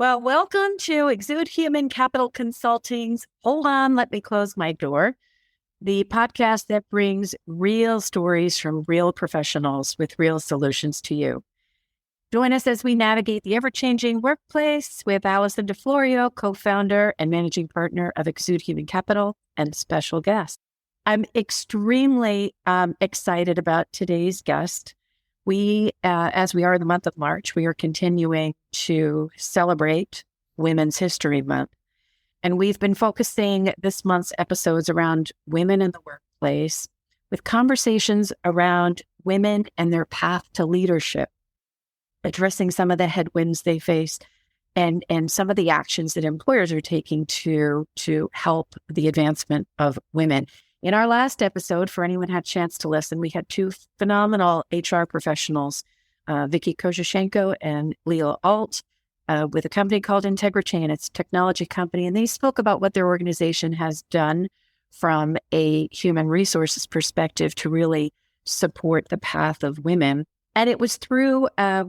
Well, welcome to Exude Human Capital Consulting's Hold On, Let Me Close My Door, the podcast that brings real stories from real professionals with real solutions to you. Join us as we navigate the ever-changing workplace with Alison DiFlorio, co-founder and managing partner of Exude Human Capital, and special guest. I'm extremely excited about today's guest. We, as we are in the month of March, we are continuing to celebrate Women's History Month. And we've been focusing this month's episodes around women in the workplace with conversations around women and their path to leadership, addressing some of the headwinds they face and some of the actions that employers are taking to help the advancement of women. In our last episode, for anyone who had a chance to listen, we had two phenomenal HR professionals, Vicky Kozhishenko and Leo Alt, with a company called IntegraChain. It's a technology company, and they spoke about what their organization has done from a human resources perspective to really support the path of women. And it was through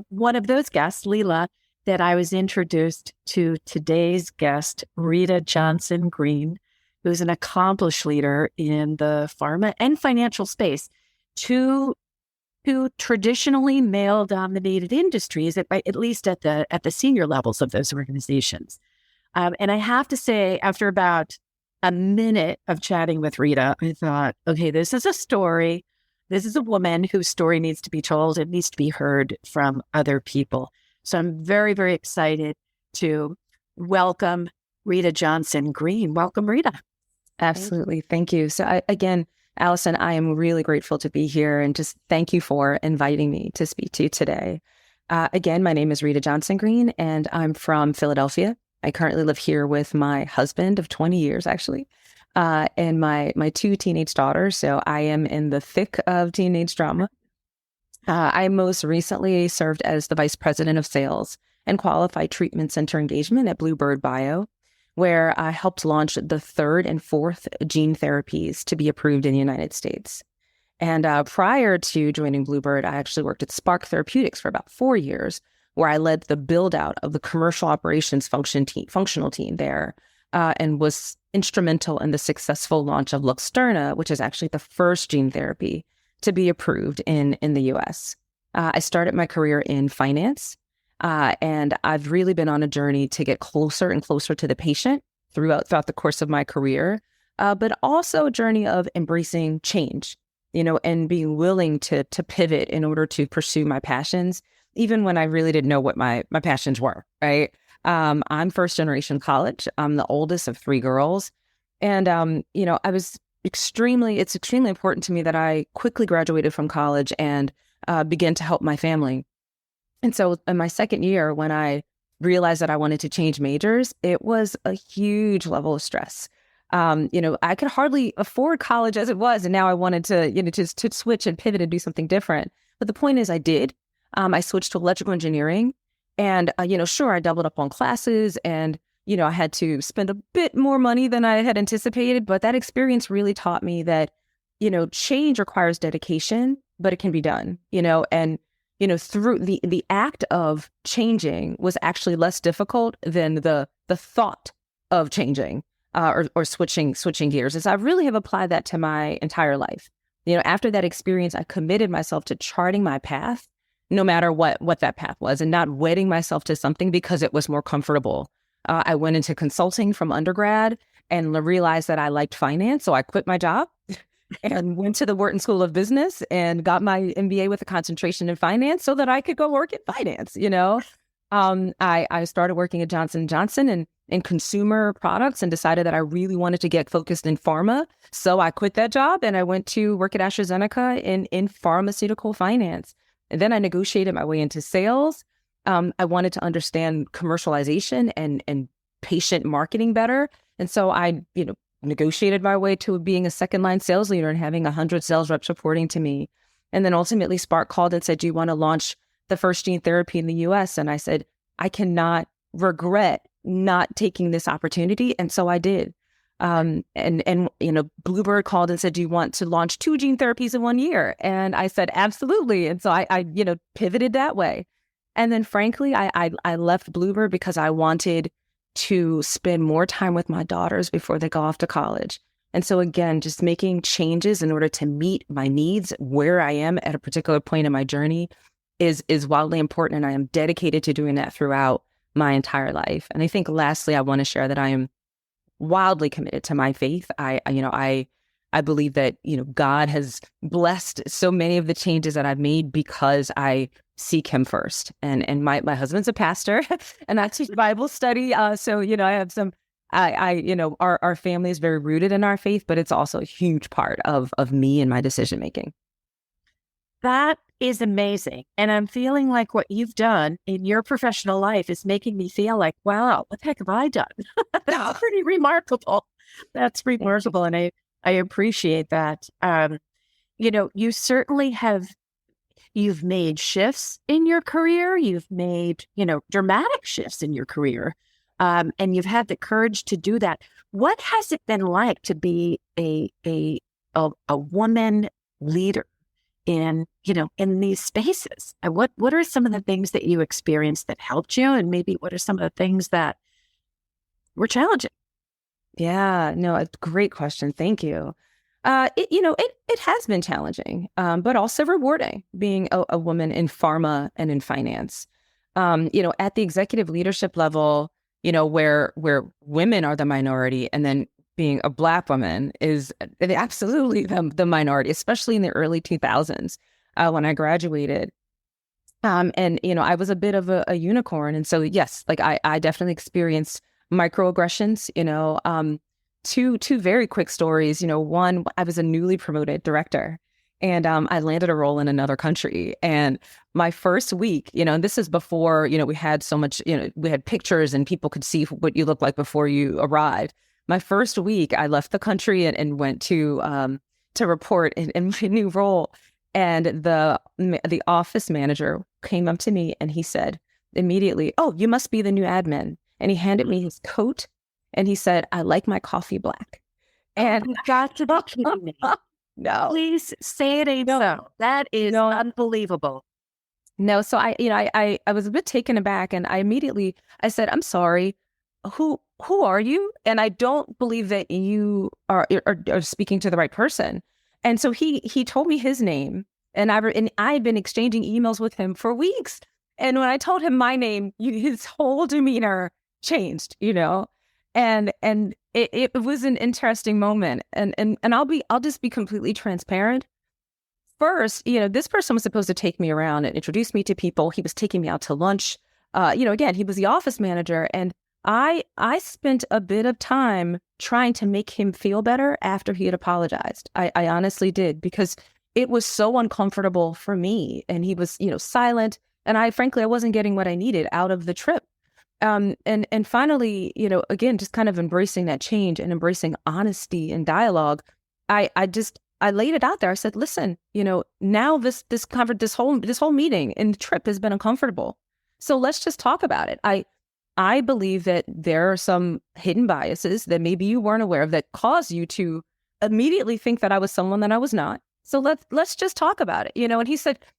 one of those guests, Leela, that I was introduced to today's guest, Rita Johnson-Greene, who's an accomplished leader in the pharma and financial space, two traditionally male-dominated industries, at least at the senior levels of those organizations. And I have to say, after about a minute of chatting with Rita, I thought, okay, this is a story. This is a woman whose story needs to be told. It needs to be heard from other people. So I'm very, very excited to welcome Rita Johnson-Greene. Welcome, Rita. Absolutely. Thank you. So again, Alison, I am really grateful to be here and just thank you for inviting me to speak to you today. Again, my name is Rita Johnson-Greene and I'm from Philadelphia. I currently live here with my husband of 20 years, actually, and my two teenage daughters. So I am in the thick of teenage drama. I most recently served as the Vice President of Sales and Qualified Treatment Center Engagement at Bluebird Bio, where I helped launch the third and fourth gene therapies to be approved in the United States. And prior to joining Bluebird, I actually worked at Spark Therapeutics for about 4 years, where I led the build out of the commercial operations functional team there, and was instrumental in the successful launch of Luxturna, which is actually the first gene therapy to be approved in the US. I started my career in finance. And I've really been on a journey to get closer and closer to the patient throughout the course of my career, but also a journey of embracing change, and being willing to pivot in order to pursue my passions, even when I really didn't know what my passions were, right? I'm first generation college. I'm the oldest of 3 girls. And, it's extremely important to me that I quickly graduated from college and began to help my family. And so in my second year, when I realized that I wanted to change majors, it was a huge level of stress. I could hardly afford college as it was. And now I wanted to, to switch and pivot and do something different. But the point is I did. I switched to electrical engineering and, sure, I doubled up on classes and, I had to spend a bit more money than I had anticipated. But that experience really taught me that, change requires dedication, but it can be done, and through the act of changing was actually less difficult than the thought of changing or switching gears. As I really have applied that to my entire life. After that experience, I committed myself to charting my path, no matter what that path was, and not wedding myself to something because it was more comfortable. I went into consulting from undergrad and realized that I liked finance, so I quit my job. And went to the Wharton School of Business and got my MBA with a concentration in finance so that I could go work in finance, I started working at Johnson & Johnson in consumer products and decided that I really wanted to get focused in pharma. So I quit that job and I went to work at AstraZeneca in pharmaceutical finance. And then I negotiated my way into sales. I wanted to understand commercialization and patient marketing better. And so I, negotiated my way to being a second line sales leader and having 100 sales reps reporting to me. And then ultimately Spark called and said, do you want to launch the first gene therapy in the US? And I said, I cannot regret not taking this opportunity. And so I did. Bluebird called and said, do you want to launch 2 gene therapies in 1 year? And I said, absolutely. And so I pivoted that way. And then frankly, I left Bluebird because I wanted to spend more time with my daughters before they go off to college. And so again, just making changes in order to meet my needs where I am at a particular point in my journey is wildly important. And I am dedicated to doing that throughout my entire life. And I think lastly, I want to share that I am wildly committed to my faith. I believe that, God has blessed so many of the changes that I've made because I seek him first. And my husband's a pastor and I teach Bible study. So, I have some, our family is very rooted in our faith, but it's also a huge part of me and my decision making. That is amazing. And I'm feeling like what you've done in your professional life is making me feel like, wow, what the heck have I done? That's pretty remarkable. That's remarkable. And I appreciate that. You certainly you've made shifts in your career. You've made, dramatic shifts in your career. And you've had the courage to do that. What has it been like to be a woman leader in these spaces? What are some of the things that you experienced that helped you? And maybe what are some of the things that were challenging? Yeah, no, a great question. Thank you. It has been challenging, but also rewarding being a woman in pharma and in finance. At the executive leadership level, where women are the minority, and then being a Black woman is absolutely the minority, especially in the early 2000s when I graduated. I was a bit of a unicorn. And so, yes, like I definitely experienced microaggressions, two very quick stories. One, I was a newly promoted director and I landed a role in another country. And my first week, and this is before, we had so much, we had pictures and people could see what you look like before you arrived. My first week, I left the country and went to report in my new role. And the office manager came up to me and he said immediately, "Oh, you must be the new admin." And he handed me his coat and he said, "I like my coffee black." And you got to be kidding me. No. Please say it ain't so. That is unbelievable. No, so I was a bit taken aback and I said, "I'm sorry, who are you?" And I don't believe that you are speaking to the right person. And so he told me his name and I had been exchanging emails with him for weeks. And when I told him my name, his whole demeanor changed, and it was an interesting moment. And I'll just be completely transparent. First, this person was supposed to take me around and introduce me to people. He was taking me out to lunch. Again, he was the office manager. And I spent a bit of time trying to make him feel better after he had apologized. I honestly did, because it was so uncomfortable for me. And he was, silent. And I wasn't getting what I needed out of the trip. And finally, again, just kind of embracing that change and embracing honesty and dialogue. I laid it out there. I said, "Listen, now this whole meeting and trip has been uncomfortable. So let's just talk about it. I believe that there are some hidden biases that maybe you weren't aware of that caused you to immediately think that I was someone that I was not. So let's just talk about it." And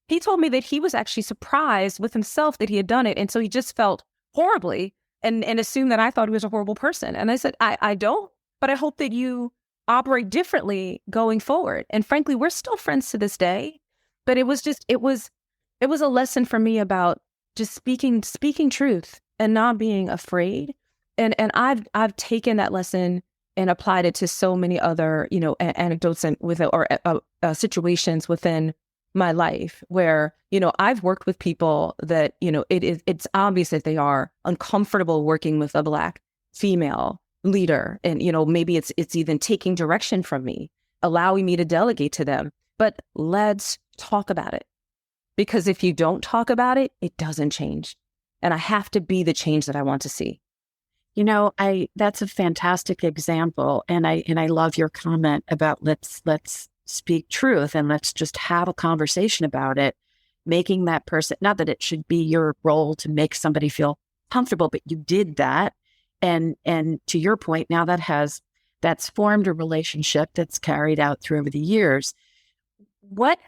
he told me that he was actually surprised with himself that he had done it. And so he just felt horribly and assumed that I thought he was a horrible person. And I said, I don't, but I hope that you operate differently going forward. And frankly, we're still friends to this day. But it was a lesson for me about just speaking truth and not being afraid. And I've taken that lesson and applied it to so many other, anecdotes and situations within my life where, I've worked with people that, it's obvious that they are uncomfortable working with a Black female leader. And, maybe it's even taking direction from me, allowing me to delegate to them. But let's talk about it. Because if you don't talk about it, it doesn't change. And I have to be the change that I want to see. That's a fantastic example. And I love your comment about let's speak truth and let's just have a conversation about it, making that person, not that it should be your role to make somebody feel comfortable, but you did that. And to your point, now that's formed a relationship that's carried out through over the years. What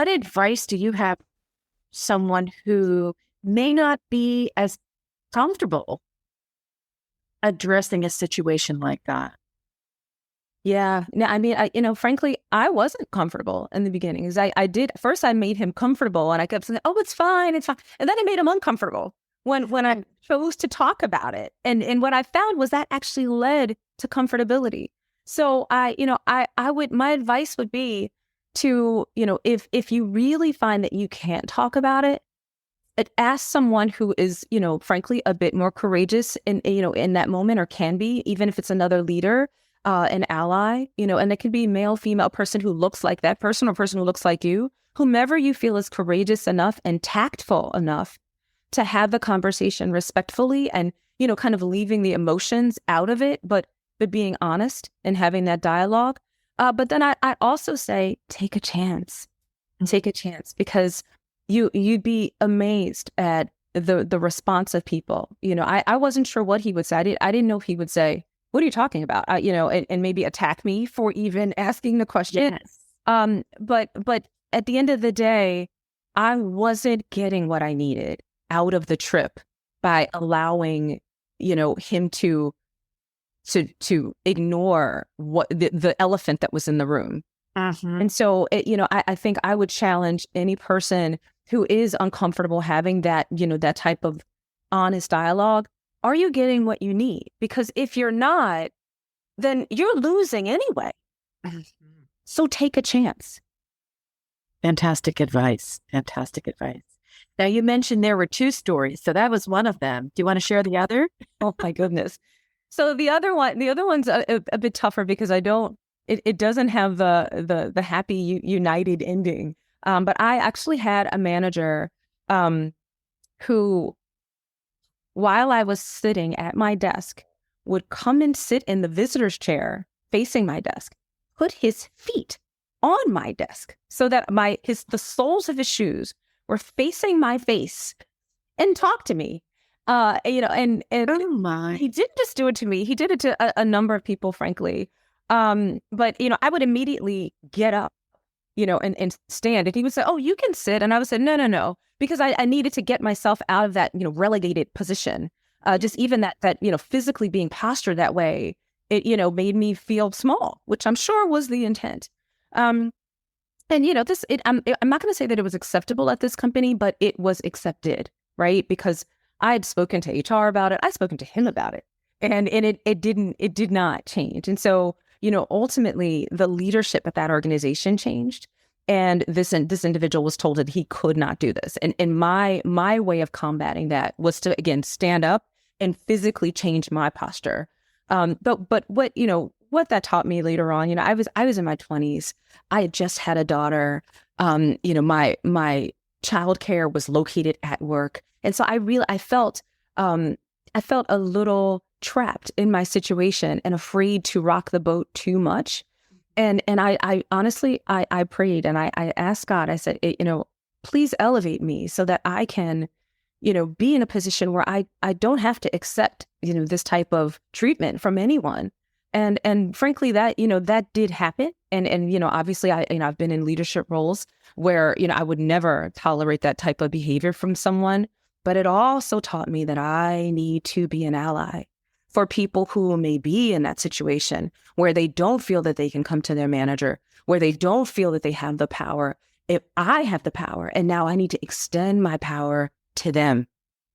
advice do you have someone who may not be as comfortable addressing a situation like that. Yeah. No, I mean, frankly, I wasn't comfortable in the beginning. First I made him comfortable and I kept saying, oh, it's fine. It's fine. And then I made him uncomfortable when I chose to talk about it. And what I found was that actually led to comfortability. So my advice would be to, if you really find that you can't talk about it, ask someone who is, frankly, a bit more courageous in that moment, or can be, even if it's another leader, an ally, and it could be male, female, person who looks like that person or person who looks like you, whomever you feel is courageous enough and tactful enough to have the conversation respectfully and, kind of leaving the emotions out of it, but being honest and having that dialogue. But then I also say, take a chance, because you'd be amazed at the response of people. I wasn't sure what he would say. I didn't know if he would say, what are you talking about? And maybe attack me for even asking the question. Yes. But at the end of the day, I wasn't getting what I needed out of the trip by allowing, him to ignore what the elephant that was in the room. Mm-hmm. And so, I think I would challenge any person who is uncomfortable having that, that type of honest dialogue. Are you getting what you need? Because if you're not, then you're losing anyway. Mm-hmm. So take a chance. Fantastic advice. Fantastic advice. Now, you mentioned there were 2 stories, so that was one of them. Do you want to share the other? Oh my goodness. So the other one's a bit tougher because it doesn't have the happy united ending. But I actually had a manager who, while I was sitting at my desk, would come and sit in the visitor's chair facing my desk, put his feet on my desk so that the soles of his shoes were facing my face and talk to me. And oh my. He didn't just do it to me. He did it to a number of people, frankly. But I would immediately get up, and stand. And he would say, oh, you can sit. And I would say, no, because I needed to get myself out of that, relegated position. Just even that, physically being postured that way, it, made me feel small, which I'm sure was the intent. And, I'm not going to say that it was acceptable at this company, but it was accepted, right? Because I had spoken to HR about it. I'd spoken to him about it. And it did not change. And so, ultimately the leadership at that organization changed. And this individual was told that he could not do this. And my way of combating that was to, again, stand up and physically change my posture. But what that taught me later on, I was in my 20s. I had just had a daughter. My childcare was located at work. And so I felt a little trapped in my situation and afraid to rock the boat too much. And I honestly, I prayed and I asked God, I said, please elevate me so that I can, be in a position where I don't have to accept, this type of treatment from anyone. And frankly, that did happen. And obviously I've been in leadership roles where, I would never tolerate that type of behavior from someone. But it also taught me that I need to be an ally for people who may be in that situation where they don't feel that they can come to their manager, where they don't feel that they have the power. If I have the power, and now I need to extend my power to them,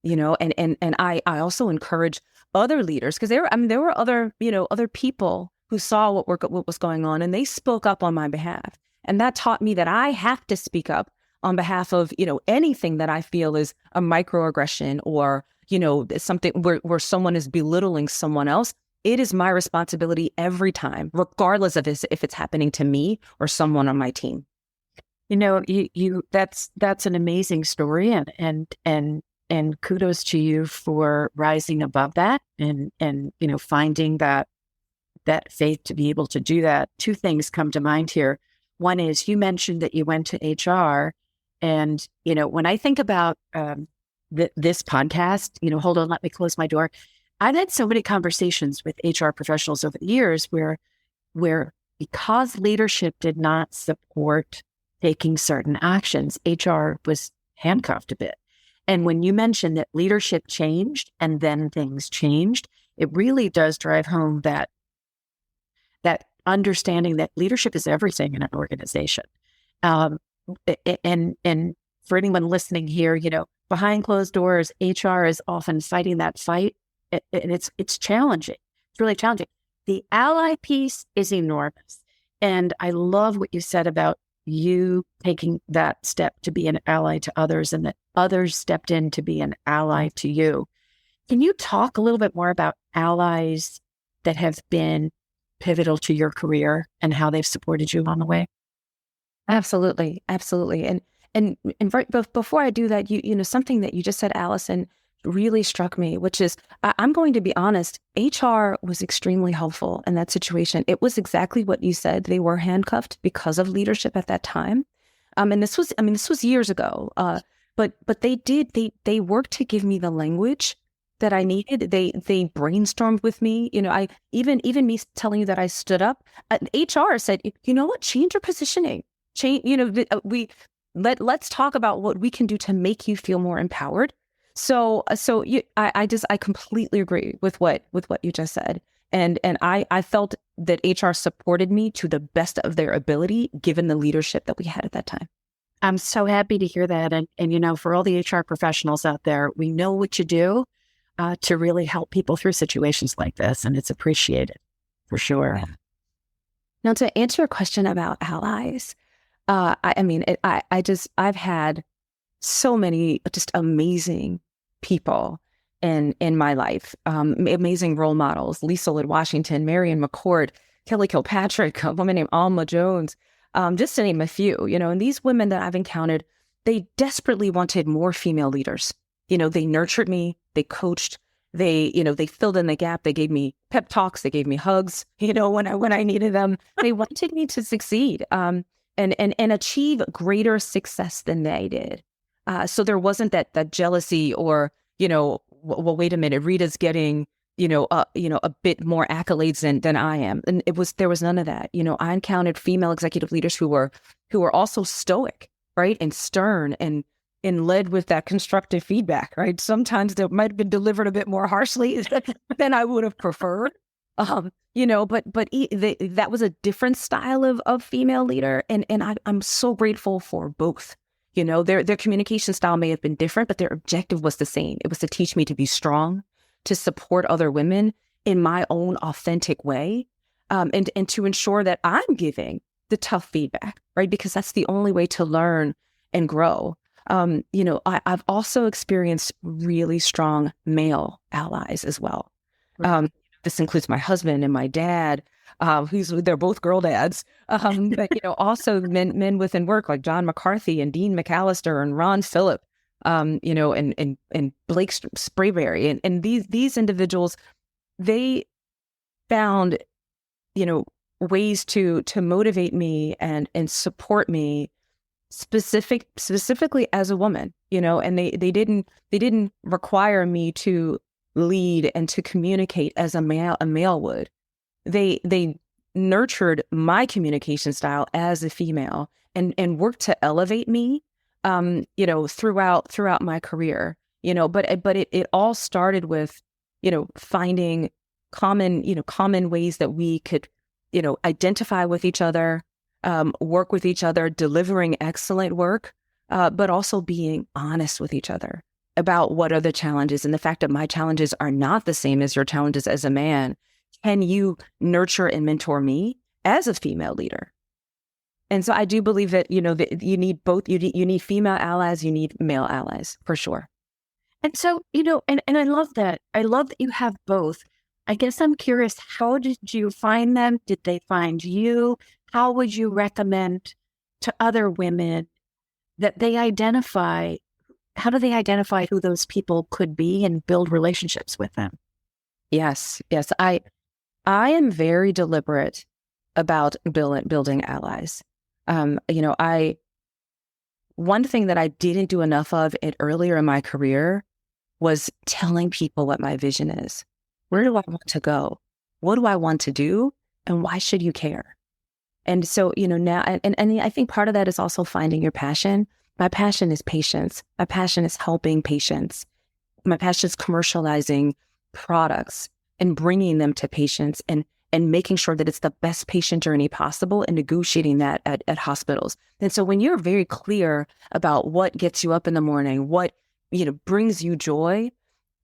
and I also encourage other leaders, because there were other people who saw what was going on, and they spoke up on my behalf. And that taught me that I have to speak up on behalf of, anything that I feel is a microaggression or, something where someone is belittling someone else. It is my responsibility every time, regardless of if it's happening to me or someone on my team. That's an amazing story, and kudos to you for rising above that and finding that faith to be able to do that. 2 things come to mind here. One is, you mentioned that you went to HR, and when I think about this podcast, hold on, let me close my door. I've had so many conversations with HR professionals over the years where because leadership did not support taking certain actions, HR was handcuffed a bit. And when you mentioned that leadership changed and then things changed, it really does drive home that understanding that leadership is everything in an organization. Um, and for anyone listening here, behind closed doors, HR is often fighting that fight, and it's challenging. It's really challenging. The ally piece is enormous, and I love what you said about you taking that step to be an ally to others, and that others stepped in to be an ally to you. Can you talk a little bit more about allies that have been pivotal to your career and how they've supported you on the way? Absolutely. Absolutely. And right before I do that, something that you just said, Alison, really struck me, which is, I'm going to be honest, HR was extremely helpful in that situation. It was exactly what you said. They were handcuffed because of leadership at that time. And this was years ago. But they worked to give me the language that I needed. They brainstormed with me. I even me telling you that I stood up. HR said, you know what, change your positioning. Change. Let's talk about what we can do to make you feel more empowered. I completely agree with what you just said. And I felt that HR supported me to the best of their ability, given the leadership that we had at that time. I'm so happy to hear that. And for all the HR professionals out there, we know what you do to really help people through situations like this. And it's appreciated for sure. Yeah. Now, to answer your question about allies, I've had so many just amazing people in my life, amazing role models: Lisa Lid Washington, Marion McCord, Kelly Kilpatrick, a woman named Alma Jones, just to name a few. And these women that I've encountered, they desperately wanted more female leaders. They nurtured me, they coached, they filled in the gap. They gave me pep talks, they gave me hugs, when I needed them. They wanted me to succeed, and achieve greater success than they did. So there wasn't that jealousy or, well, wait a minute, Rita's getting, a bit more accolades than I am. And there was none of that. I encountered female executive leaders who were also stoic, right? And stern and led with that constructive feedback, right? Sometimes that might have been delivered a bit more harshly than I would have preferred. But that was a different style of female leader. And I'm so grateful for both. Their communication style may have been different, but their objective was the same. It was to teach me to be strong, to support other women in my own authentic way, and to ensure that I'm giving the tough feedback, right? Because that's the only way to learn and grow. I've also experienced really strong male allies as well. Right. This includes my husband and my dad, they're both girl dads, but also men within work like John McCarthy and Dean McAllister and Ron Phillip, and Blake Sprayberry, and these individuals, they found ways to motivate me and support me specifically as a woman, and they didn't require me to lead and to communicate as a male would. They nurtured my communication style as a female and worked to elevate me, throughout my career, but it all started with, finding common ways that we could, identify with each other, work with each other, delivering excellent work, but also being honest with each other about what are the challenges, and the fact that my challenges are not the same as your challenges as a man. Can you nurture and mentor me as a female leader? And so I do believe that, that you need both. You need female allies, you need male allies, for sure. And so, and I love that. I love that you have both. I guess I'm curious, how did you find them? Did they find you? How would you recommend to other women that they identify? How do they identify who those people could be and build relationships with them? Yes. I am very deliberate about building allies. One thing that I didn't do enough of earlier in my career was telling people what my vision is. Where do I want to go? What do I want to do? And why should you care? And so, now, and I think part of that is also finding your passion. My passion is patients. My passion is helping patients. My passion is commercializing products and bringing them to patients and making sure that it's the best patient journey possible and negotiating that at hospitals. And so when you're very clear about what gets you up in the morning, what, brings you joy,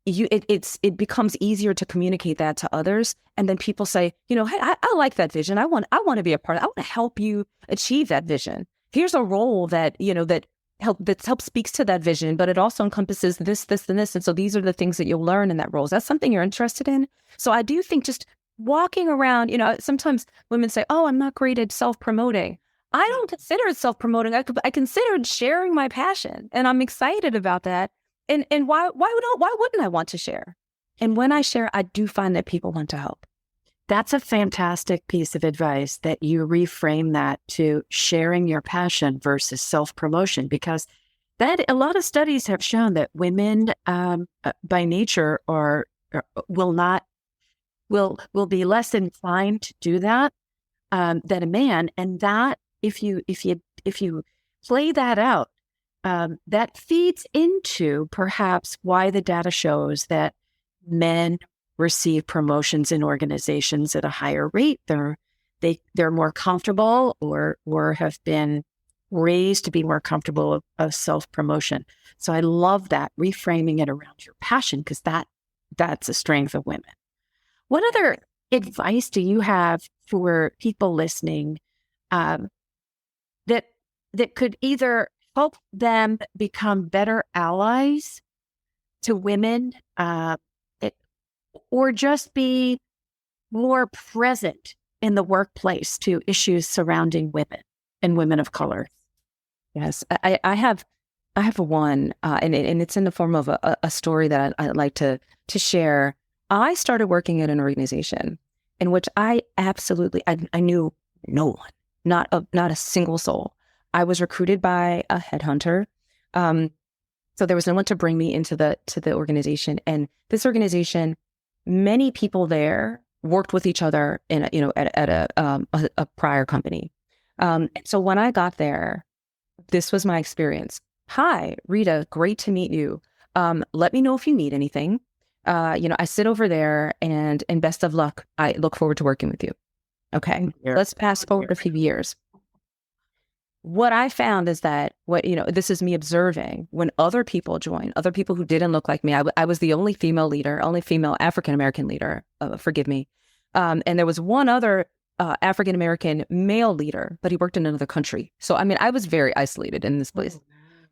it becomes easier to communicate that to others. And then people say, hey, I like that vision. I want to be a part of it. I want to help you achieve that vision. Here's a role that, that helps speaks to that vision, but it also encompasses this, and this. And so these are the things that you'll learn in that role. Is that something you're interested in? So I do think just walking around, sometimes women say, oh, I'm not great at self-promoting. I don't consider it self-promoting. I considered sharing my passion, and I'm excited about that. And why wouldn't I want to share? And when I share, I do find that people want to help. That's a fantastic piece of advice that you reframe that to sharing your passion versus self-promotion, because that a lot of studies have shown that women by nature will be less inclined to do that than a man. And that if you play that out, that feeds into perhaps why the data shows that men receive promotions in organizations at a higher rate. They're more comfortable or have been raised to be more comfortable of self-promotion. So I love that, reframing it around your passion, because that's a strength of women. What other advice do you have for people listening that could either help them become better allies to women, or just be more present in the workplace to issues surrounding women and women of color? Yes, I have one, and it's in the form of a story that I'd like to share. I started working at an organization in which I knew no one, not a single soul. I was recruited by a headhunter. So there was no one to bring me into the organization. And this organization, many people there worked with each other at a prior company. So when I got there, this was my experience. Hi, Rita, great to meet you. Let me know if you need anything. I sit over there, and best of luck. I look forward to working with you. Okay, let's fast forward a few years. What I found is that this is me observing when other people joined, other people who didn't look like me. I was the only female leader, only female African-American leader, forgive me. And there was one other African-American male leader, but he worked in another country. So, I was very isolated in this place.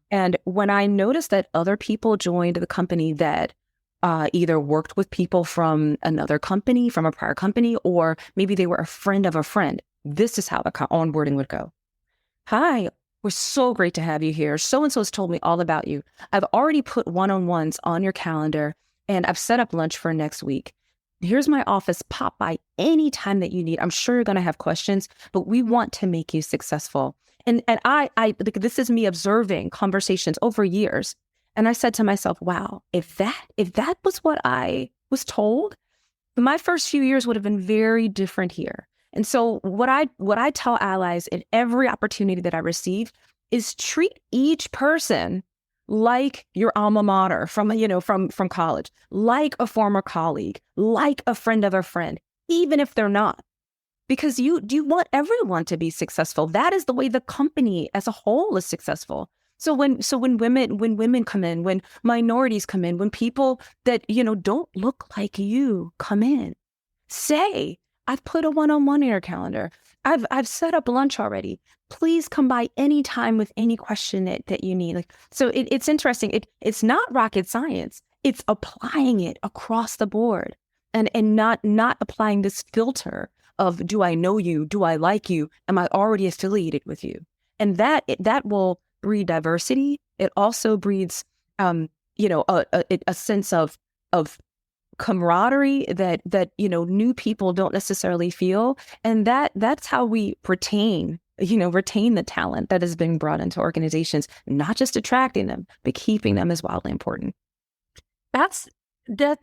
And when I noticed that other people joined the company that either worked with people from another company, from a prior company, or maybe they were a friend of a friend, this is how the onboarding would go. Hi, we're so great to have you here. So-and-so has told me all about you. I've already put one-on-ones on your calendar, and I've set up lunch for next week. Here's my office. Pop by any time that you need. I'm sure you're going to have questions, but we want to make you successful. And I this is me observing conversations over years. And I said to myself, wow, if that was what I was told, my first few years would have been very different here. And so what I tell allies in every opportunity that I receive is treat each person like your alma mater from college, like a former colleague, like a friend of a friend, even if they're not. Because you want everyone to be successful. That is the way the company as a whole is successful. So when women come in, when minorities come in, when people that don't look like you come in, say, I've put a one-on-one in your calendar. I've set up lunch already. Please come by anytime with any question that you need. So it's interesting. It's not rocket science. It's applying it across the board, and not applying this filter of, do I know you? Do I like you? Am I already affiliated with you? And that will breed diversity. It also breeds a sense of camaraderie that new people don't necessarily feel, and that's how we retain the talent that has been brought into organizations. Not just attracting them, but keeping them is wildly important. That's that.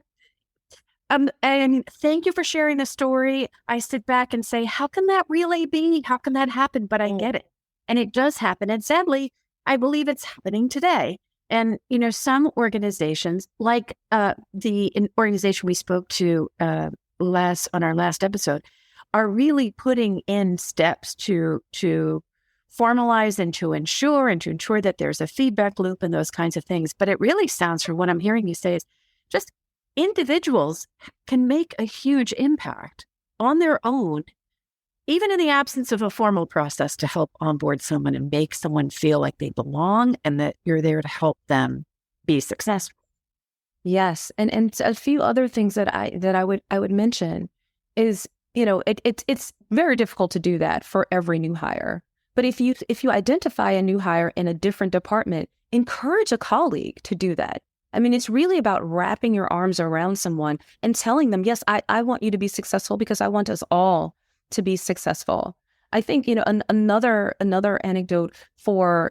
And thank you for sharing the story. I sit back and say, how can that really be? How can that happen? But I get it, and it does happen. And sadly, I believe it's happening today. And, some organizations, like organization we spoke to on our last episode, are really putting in steps to formalize and to ensure that there's a feedback loop and those kinds of things. But it really sounds, from what I'm hearing you say, is just individuals can make a huge impact on their own, even in the absence of a formal process, to help onboard someone and make someone feel like they belong and that you're there to help them be successful. Yes. And a few other things that I would mention is, it's very difficult to do that for every new hire. But if you identify a new hire in a different department, encourage a colleague to do that. I mean, it's really about wrapping your arms around someone and telling them, yes, I want you to be successful because I want us all to be successful. I think, another anecdote for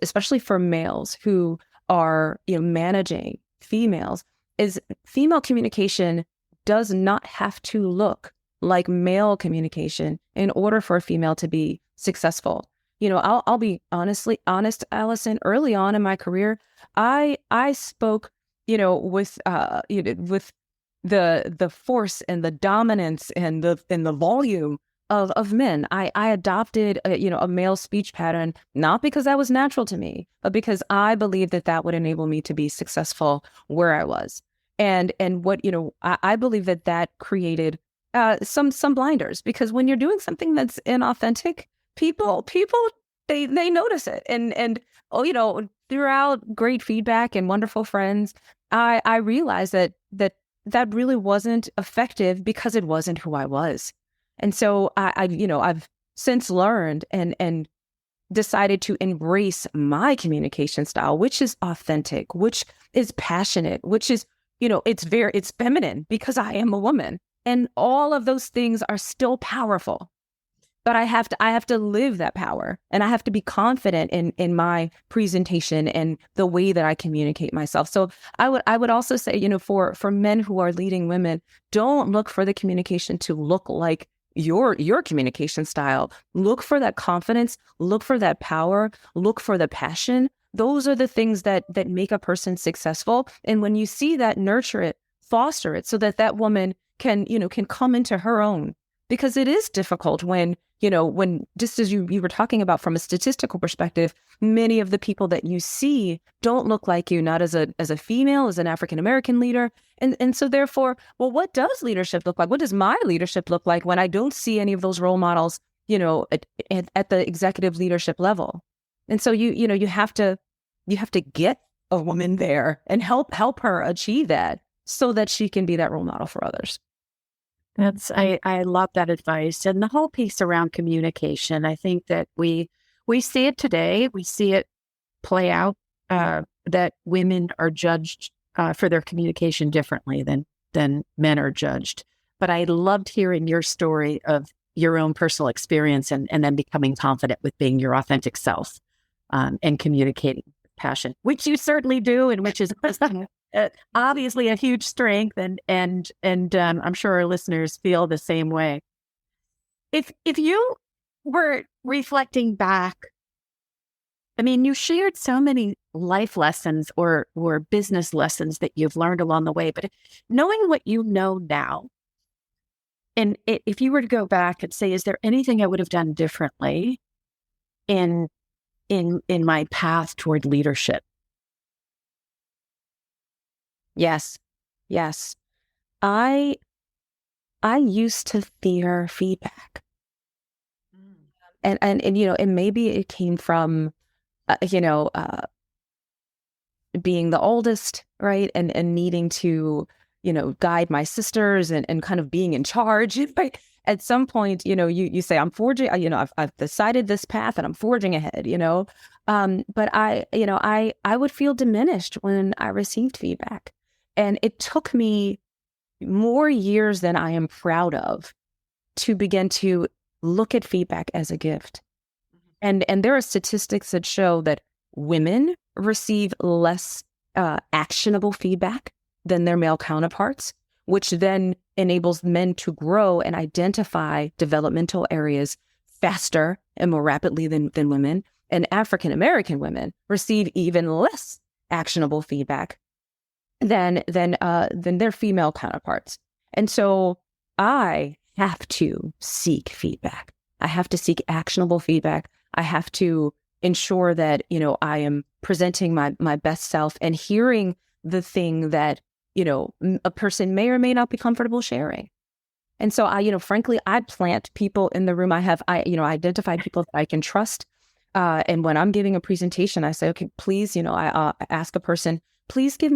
especially for males who are, managing females, is female communication does not have to look like male communication in order for a female to be successful. I'll be honest, Alison, early on in my career, I spoke, with the force and the dominance and the volume of men. I adopted a male speech pattern, not because that was natural to me, but because I believed that would enable me to be successful where I was. And what, I believe that created some blinders, because when you're doing something that's inauthentic, people they notice it. And throughout great feedback and wonderful friends, I realized that really wasn't effective because it wasn't who I was. And so I've since learned and decided to embrace my communication style, which is authentic, which is passionate, which is, it's feminine because I am a woman. And all of those things are still powerful. But I have to live that power, and I have to be confident in my presentation and the way that I communicate myself. So I would also say, for men who are leading women, don't look for the communication to look like your communication style. Look for that confidence, look for that power, look for the passion. Those are the things that make a person successful. And when you see that, nurture it, foster it, so that woman can come into her own. Because it is difficult when just as you were talking about from a statistical perspective, many of the people that you see don't look like you, not as a female, as an African-American leader. And so therefore, well, what does leadership look like? What does my leadership look like when I don't see any of those role models, at the executive leadership level? And so you have to get a woman there and help her achieve that so that she can be that role model for others. I love that advice, and the whole piece around communication. I think that we see it today. We see it play out, that women are judged for their communication differently than men are judged. But I loved hearing your story of your own personal experience and then becoming confident with being your authentic self, and communicating with passion, which you certainly do, and which is obviously a huge strength, and I'm sure our listeners feel the same way. If you were reflecting back, I mean, you shared so many life lessons or business lessons that you've learned along the way, but knowing what you know now, and if you were to go back and say, is there anything I would have done differently in my path toward leadership? Yes. I used to fear feedback. And and maybe it came from, being the oldest, right? And needing to, guide my sisters and kind of being in charge. Right? At some point, you say, I'm forging, I've decided this path and I'm forging ahead, but I would feel diminished when I received feedback. And it took me more years than I am proud of to begin to look at feedback as a gift. And there are statistics that show that women receive less actionable feedback than their male counterparts, which then enables men to grow and identify developmental areas faster and more rapidly than women. and African American women receive even less actionable feedback than their female counterparts. And so I have to seek feedback. I have to seek actionable feedback. I have to ensure that, I am presenting my best self and hearing the thing that, a person may or may not be comfortable sharing. And so frankly, I plant people in the room. I identify people that I can trust. And when I'm giving a presentation, I say, okay, please, I ask a person, please give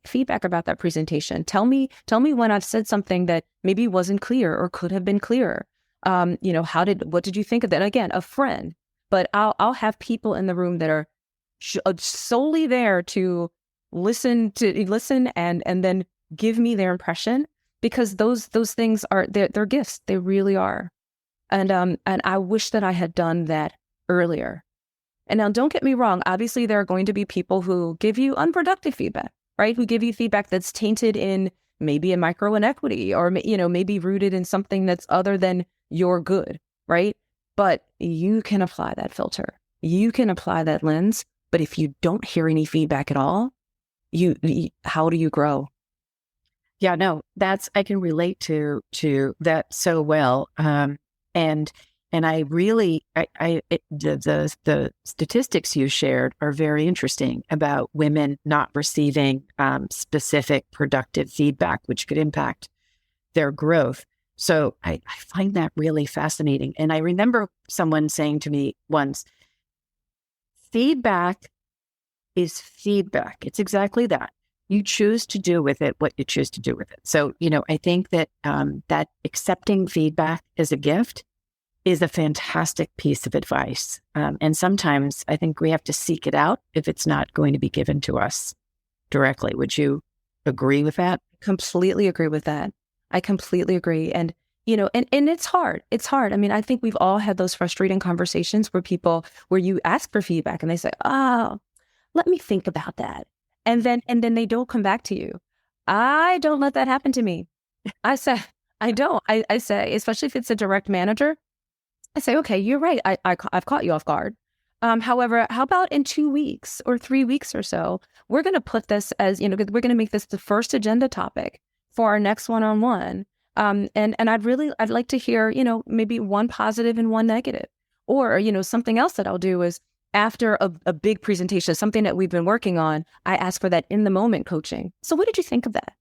feedback about that presentation. Tell me when I've said something that maybe wasn't clear or could have been clearer. What did you think of that? Again, a friend, but I'll have people in the room that are solely there to listen and then give me their impression, because those things they're gifts. They really are. And I wish that I had done that earlier. And now, don't get me wrong. Obviously, there are going to be people who give you unproductive feedback, right? Who give you feedback that's tainted in maybe a micro inequity, or, maybe rooted in something that's other than your good, right? But you can apply that filter. You can apply that lens. But if you don't hear any feedback at all, how do you grow? Yeah, no, I can relate to that so well. And I really, the statistics you shared are very interesting about women not receiving specific productive feedback, which could impact their growth. So I find that really fascinating. And I remember someone saying to me once, feedback is feedback. It's exactly that. You choose to do with it what you choose to do with it. So, I think that that accepting feedback as a gift is a fantastic piece of advice. And sometimes I think we have to seek it out if it's not going to be given to us directly. Would you agree with that? Completely agree with that. I completely agree. And, and it's hard. It's hard. I mean, I think we've all had those frustrating conversations where you ask for feedback and they say, oh, let me think about that. And then they don't come back to you. I don't let that happen to me. I say, I don't. I say, especially if it's a direct manager, I say, okay, you're right. I've caught you off guard. However, how about in 2 weeks or 3 weeks or so, we're going to put this as, we're going to make this the first agenda topic for our next one-on-one. And I'd like to hear, maybe one positive and one negative. Or, something else that I'll do is, after a big presentation, something that we've been working on, I ask for that in the moment coaching. So what did you think of that?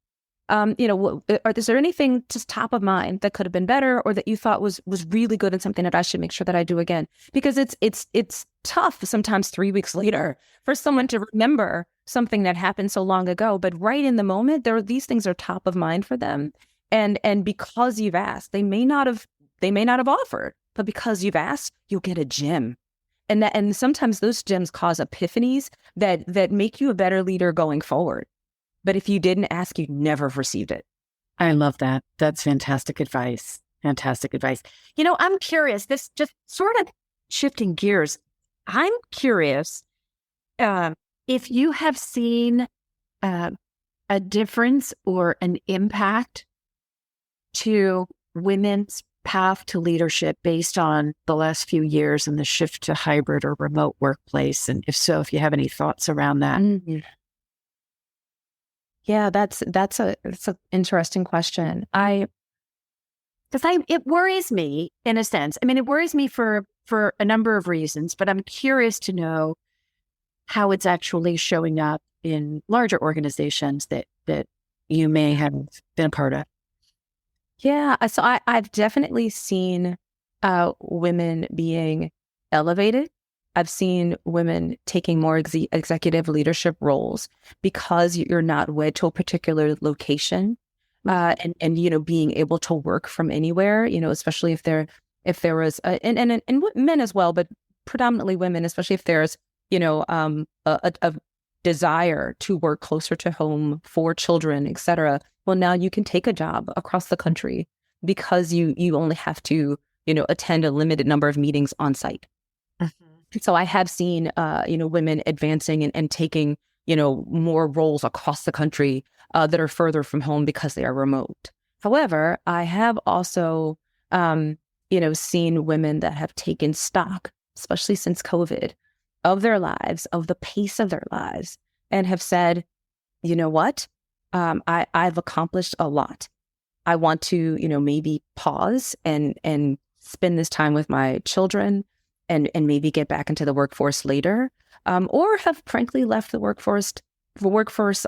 Is there anything just top of mind that could have been better, or that you thought was really good and something that I should make sure that I do again? Because it's tough sometimes 3 weeks later for someone to remember something that happened so long ago, but right in the moment, these things are top of mind for them. And because you've asked, they may not have offered, but because you've asked, you'll get a gem. And sometimes those gems cause epiphanies that make you a better leader going forward. But if you didn't ask, you'd never have received it. I love that. That's fantastic advice. Fantastic advice. I'm curious, this just sort of shifting gears. I'm curious if you have seen a difference or an impact to women's path to leadership based on the last few years and the shift to hybrid or remote workplace. And if so, if you have any thoughts around that. Mm-hmm. Yeah, that's an interesting question. It worries me in a sense. I mean, it worries me for a number of reasons, but I'm curious to know how it's actually showing up in larger organizations that you may have been a part of. Yeah, so I've definitely seen women being elevated. I've seen women taking more executive leadership roles because you're not wed to a particular location, and being able to work from anywhere. Especially if there was and men as well, but predominantly women, especially if there's a desire to work closer to home for children, et cetera. Well, now you can take a job across the country because you only have to, attend a limited number of meetings on site. Mm-hmm. So I have seen, women advancing and taking, more roles across the country that are further from home because they are remote. However, I have also, seen women that have taken stock, especially since COVID, of their lives, of the pace of their lives, and have said, you know what? I've accomplished a lot. I want to, maybe pause and spend this time with my children and maybe get back into the workforce later, or have frankly left the workforce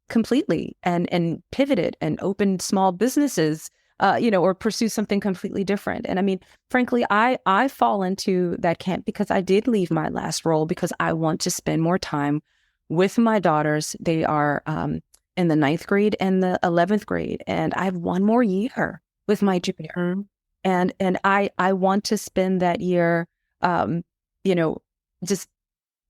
completely and pivoted and opened small businesses, or pursue something completely different. And I mean, frankly, I fall into that camp because I did leave my last role because I want to spend more time with my daughters. They are in the 9th grade and the 11th grade, and I have one more year with my junior. And I want to spend that year, just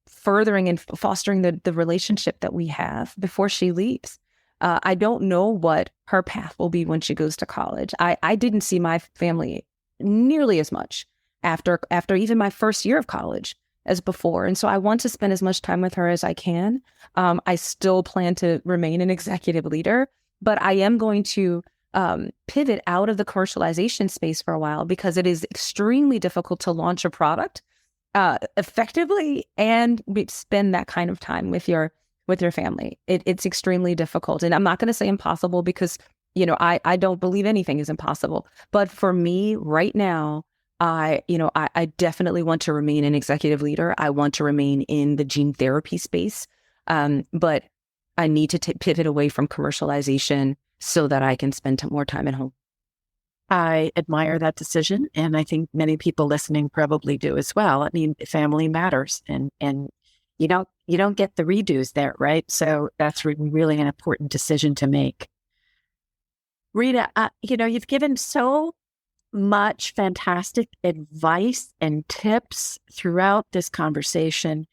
furthering and fostering the relationship that we have before she leaves. I don't know what her path will be when she goes to college. I didn't see my family nearly as much after even my first year of college as before. And so I want to spend as much time with her as I can. I still plan to remain an executive leader, but I am going to pivot out of the commercialization space for a while because it is extremely difficult to launch a product effectively and spend that kind of time with your family. It's extremely difficult. And I'm not going to say impossible because, I don't believe anything is impossible. But for me right now, I definitely want to remain an executive leader. I want to remain in the gene therapy space. But I need to pivot away from commercialization so that I can spend more time at home. I admire that decision, and I think many people listening probably do as well. I mean, family matters, and you don't get the redos there, right? So that's really an important decision to make. Rita, you've given so much fantastic advice and tips throughout this conversation,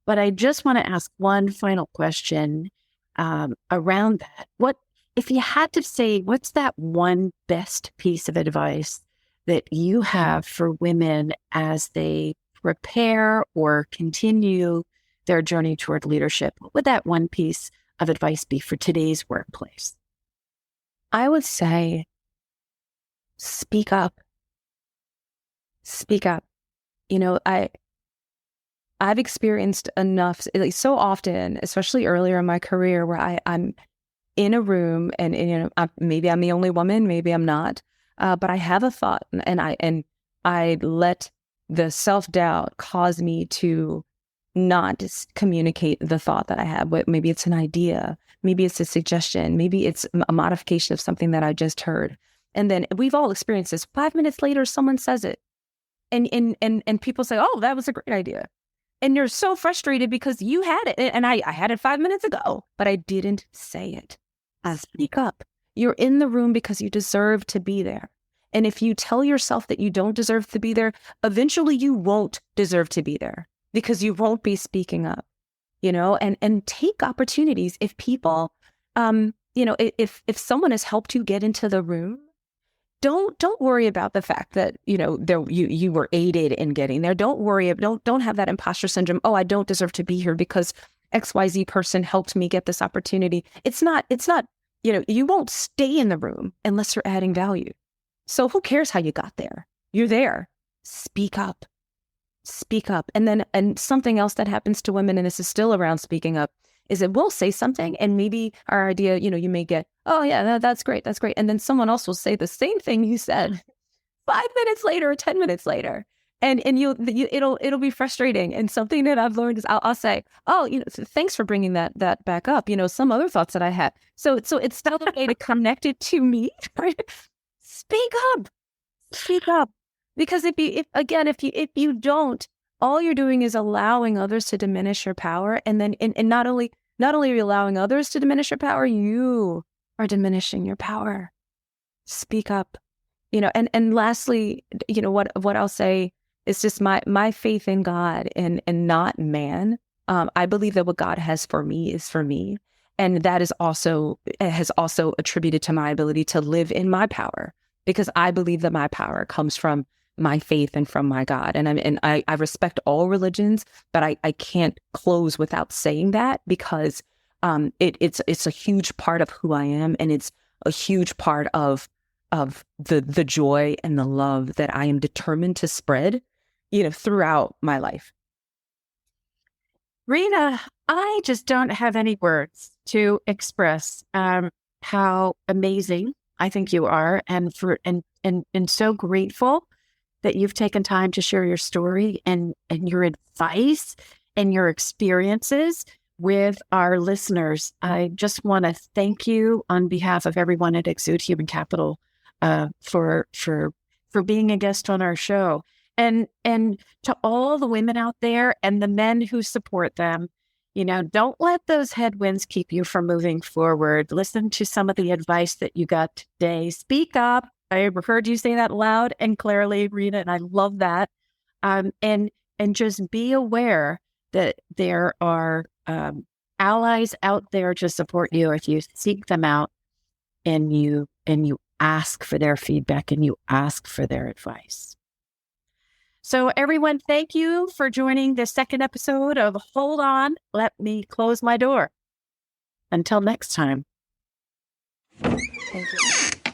but I just want to ask one final question around that. If you had to say, what's that one best piece of advice that you have for women as they prepare or continue their journey toward leadership? What would that one piece of advice be for today's workplace? I would say, speak up. Speak up. I've experienced enough, like so often, especially earlier in my career, where I'm in a room and maybe I'm the only woman, maybe I'm not, but I have a thought and I let the self-doubt cause me to not communicate the thought that I have. Maybe it's an idea, maybe it's a suggestion, maybe it's a modification of something that I just heard. And then we've all experienced this. 5 minutes later, someone says it, and people say, "Oh, that was a great idea." And you're so frustrated because you had it. And I had it 5 minutes ago, but I didn't say it. Speak up. You're in the room because you deserve to be there. And if you tell yourself that you don't deserve to be there, eventually you won't deserve to be there because you won't be speaking up, and take opportunities. If people, if someone has helped you get into the room, don't worry about the fact that, you were aided in getting there. Don't worry. Don't have that imposter syndrome. Oh, I don't deserve to be here because XYZ person helped me get this opportunity. It's not, you won't stay in the room unless you're adding value. So who cares how you got there? You're there. Speak up. Speak up. And something else that happens to women, and this is still around speaking up, is that we'll say something and maybe our idea, you may get, oh yeah, that's great. That's great. And then someone else will say the same thing you said 5 minutes later or 10 minutes later. And it'll be frustrating. And something that I've learned is I'll say, oh, thanks for bringing that back up. Some other thoughts that I had. So it's still a way to connect it to me. Right? Speak up. Because if you don't, all you're doing is allowing others to diminish your power. And then, and not only are you allowing others to diminish your power, you are diminishing your power. Speak up. And lastly, what I'll say is just my faith in God and not man. I believe that what God has for me is for me. And that has also attributed to my ability to live in my power, because I believe that my power comes from my faith and from my God. And I respect all religions, but I can't close without saying that, because it's a huge part of who I am. And it's a huge part of the joy and the love that I am determined to spread, throughout my life. Rita, I just don't have any words to express how amazing I think you are, and so grateful that you've taken time to share your story and your advice and your experiences with our listeners. I just want to thank you on behalf of everyone at Exude Human Capital for being a guest on our show. And to all the women out there and the men who support them, don't let those headwinds keep you from moving forward. Listen to some of the advice that you got today. Speak up. I heard you say that loud and clearly, Rita, and I love that. And just be aware that there are allies out there to support you if you seek them out and you ask for their feedback and you ask for their advice. So everyone, thank you for joining the second episode of Hold On, Let Me Close My Door. Until next time. Thank you.